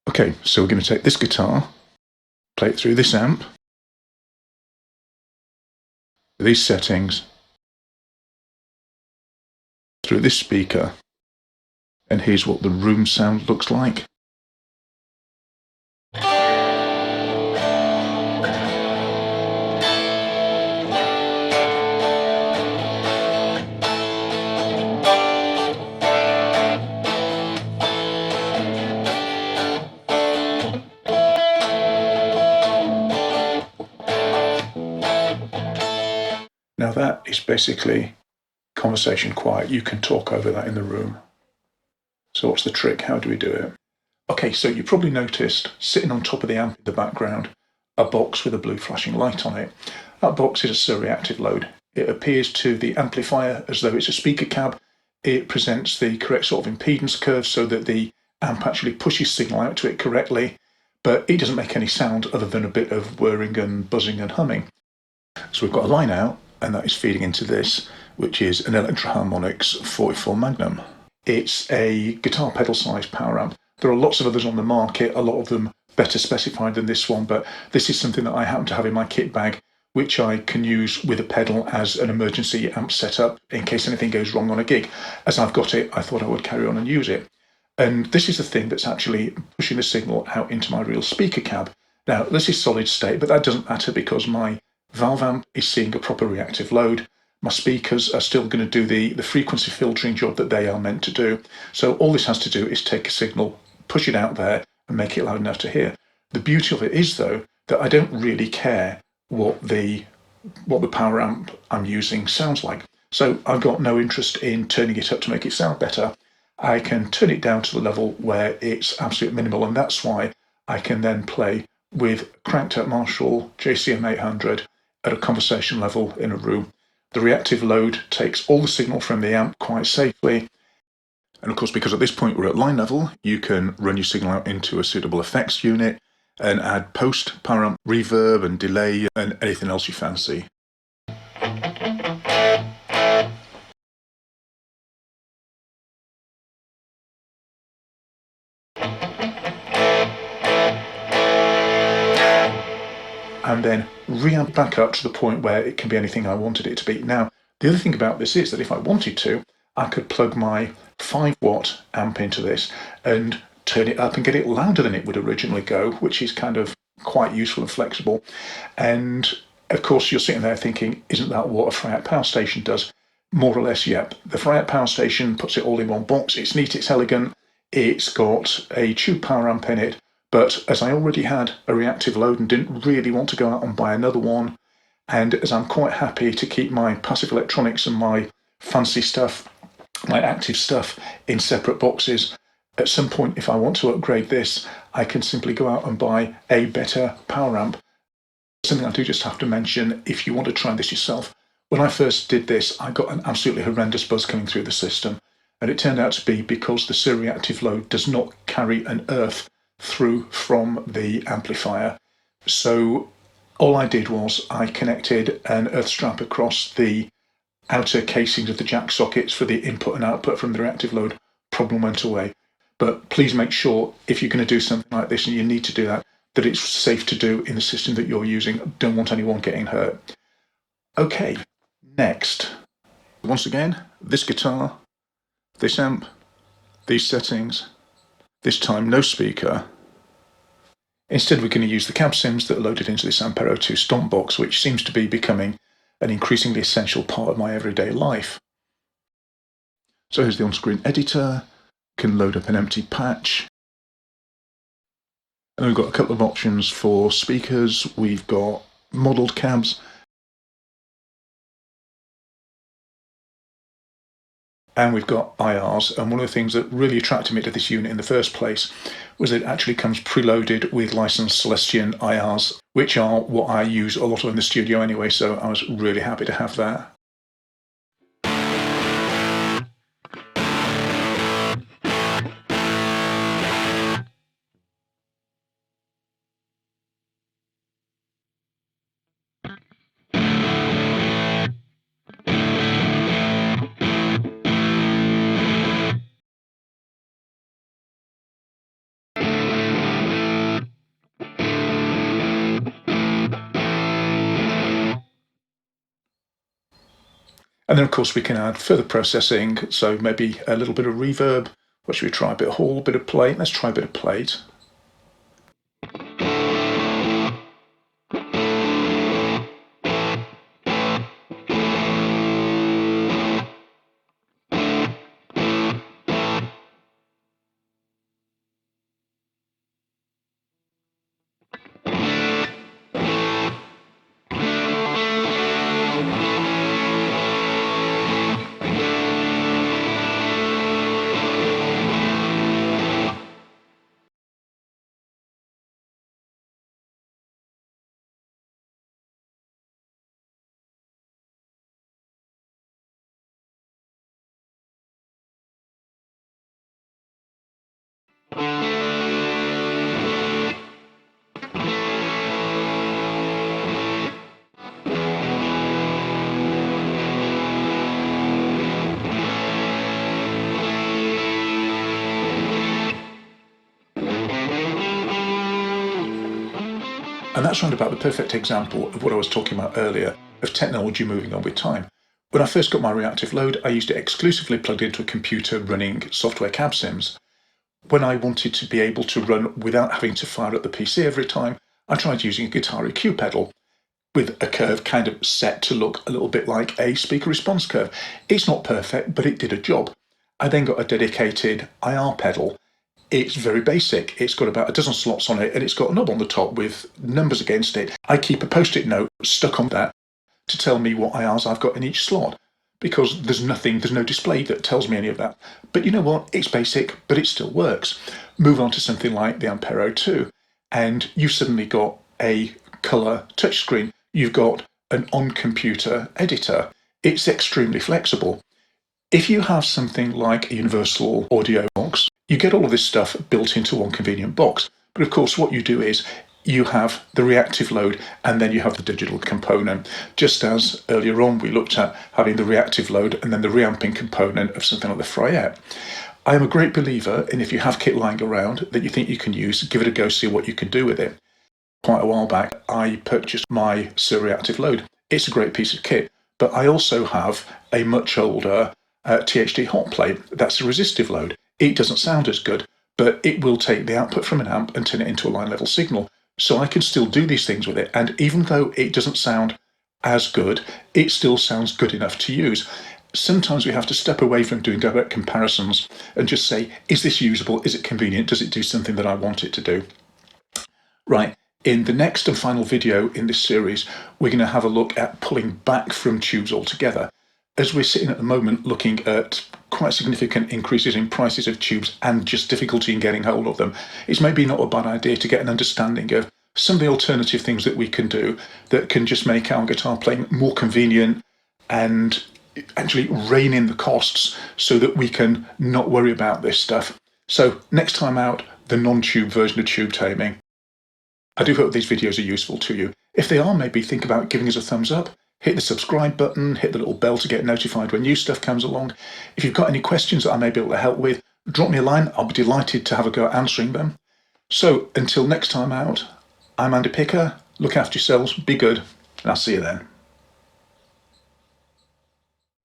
Okay, so we're going to take this guitar, play it through this amp, these settings, through this speaker, and here's what the room sound looks like. Now that is basically conversation quiet. You can talk over that in the room. So what's the trick? How do we do it? Okay, so you probably noticed sitting on top of the amp in the background, a box with a blue flashing light on it. That box is a reactive load. It appears to the amplifier as though it's a speaker cab. It presents the correct sort of impedance curve so that the amp actually pushes signal out to it correctly, but it doesn't make any sound other than a bit of whirring and buzzing and humming. So we've got a line out, and that is feeding into this, which is an Electro-Harmonix 44 Magnum. It's a guitar pedal sized power amp. There are lots of others on the market, a lot of them better specified than this one, but this is something that I happen to have in my kit bag, which I can use with a pedal as an emergency amp setup in case anything goes wrong on a gig. As I've got it, I thought I would carry on and use it. And this is the thing that's actually pushing the signal out into my real speaker cab. Now, this is solid state, but that doesn't matter because my valve amp is seeing a proper reactive load. My speakers are still going to do the frequency filtering job that they are meant to do. So all this has to do is take a signal, push it out there, and make it loud enough to hear. The beauty of it is, though, that I don't really care what the power amp I'm using sounds like. So I've got no interest in turning it up to make it sound better. I can turn it down to the level where it's absolute minimal, and that's why I can then play with cranked up Marshall JCM 800 at a conversation level in a room. The reactive load takes all the signal from the amp quite safely. And of course, because at this point we're at line level, you can run your signal out into a suitable effects unit and add post power amp reverb and delay and anything else you fancy. And then reamp back up to the point where it can be anything I wanted it to be. Now, the other thing about this is that if I wanted to, I could plug my 5-watt amp into this and turn it up and get it louder than it would originally go, which is kind of quite useful and flexible. And of course, you're sitting there thinking, isn't that what a Fry-Out power station does? More or less, yep. The Fry-Out power station puts it all in one box. It's neat, it's elegant. It's got a tube power amp in it. But as I already had a reactive load and didn't really want to go out and buy another one, and as I'm quite happy to keep my passive electronics and my fancy stuff, my active stuff, in separate boxes, at some point, if I want to upgrade this, I can simply go out and buy a better power amp. Something I do just have to mention, if you want to try this yourself, when I first did this, I got an absolutely horrendous buzz coming through the system, and it turned out to be because the reactive load does not carry an earth through from the amplifier. So all I did was I connected an earth strap across the outer casings of the jack sockets for the input and output from the reactive load. Problem went away. But please make sure, if you're going to do something like this and you need to do that, that it's safe to do in the system that you're using. Don't want anyone getting hurt. Okay, next. Once again, this guitar, this amp, these settings, this time no speaker. Instead, we're going to use the cab sims that are loaded into this Ampero 2 Stomp box, which seems to be becoming an increasingly essential part of my everyday life. So here's the on-screen editor, can load up an empty patch. And we've got a couple of options for speakers. We've got modelled cabs, and we've got IRs. And one of the things that really attracted me to this unit in the first place was that it actually comes preloaded with licensed Celestion IRs, which are what I use a lot of in the studio anyway, so I was really happy to have that. And then of course we can add further processing, so maybe a little bit of reverb. What should we try? A bit of hall, a bit of plate. Let's try a bit of plate. And that's round about the perfect example of what I was talking about earlier, of technology moving on with time. When I first got my reactive load, I used it exclusively plugged into a computer running software cab sims. When I wanted to be able to run without having to fire up the PC every time, I tried using a guitar EQ pedal with a curve kind of set to look a little bit like a speaker response curve. It's not perfect, but it did a job. I then got a dedicated IR pedal. It's very basic. It's got about a dozen slots on it and it's got a knob on the top with numbers against it. I keep a post-it note stuck on that to tell me what IRs I've got in each slot, because there's no display that tells me any of that. But you know what? It's basic, but it still works. Move on to something like the Ampero 2, and you've suddenly got a color touchscreen. You've got an on-computer editor. It's extremely flexible. If you have something like a universal audio box, you get all of this stuff built into one convenient box. But of course, what you do is you have the reactive load and then you have the digital component. Just as earlier on we looked at having the reactive load and then the reamping component of something like the Fryette. I am a great believer in, if you have kit lying around that you think you can use, give it a go, see what you can do with it. Quite a while back, I purchased my reactive load. It's a great piece of kit, but I also have a much older THD hot plate. That's a resistive load. It doesn't sound as good, but it will take the output from an amp and turn it into a line level signal. So I can still do these things with it. And even though it doesn't sound as good, it still sounds good enough to use. Sometimes we have to step away from doing direct comparisons and just say, is this usable? Is it convenient? Does it do something that I want it to do? Right. In the next and final video in this series, we're going to have a look at pulling back from tubes altogether. As we're sitting at the moment looking at quite significant increases in prices of tubes and just difficulty in getting hold of them, it's maybe not a bad idea to get an understanding of some of the alternative things that we can do that can just make our guitar playing more convenient and actually rein in the costs so that we can not worry about this stuff. So next time out, the non-tube version of tube taming. I do hope these videos are useful to you. If they are, maybe think about giving us a thumbs up, hit the subscribe button, hit the little bell to get notified when new stuff comes along. If you've got any questions that I may be able to help with, drop me a line. I'll be delighted to have a go at answering them. So until next time out, I'm Andy Picker. Look after yourselves, be good, and I'll see you then.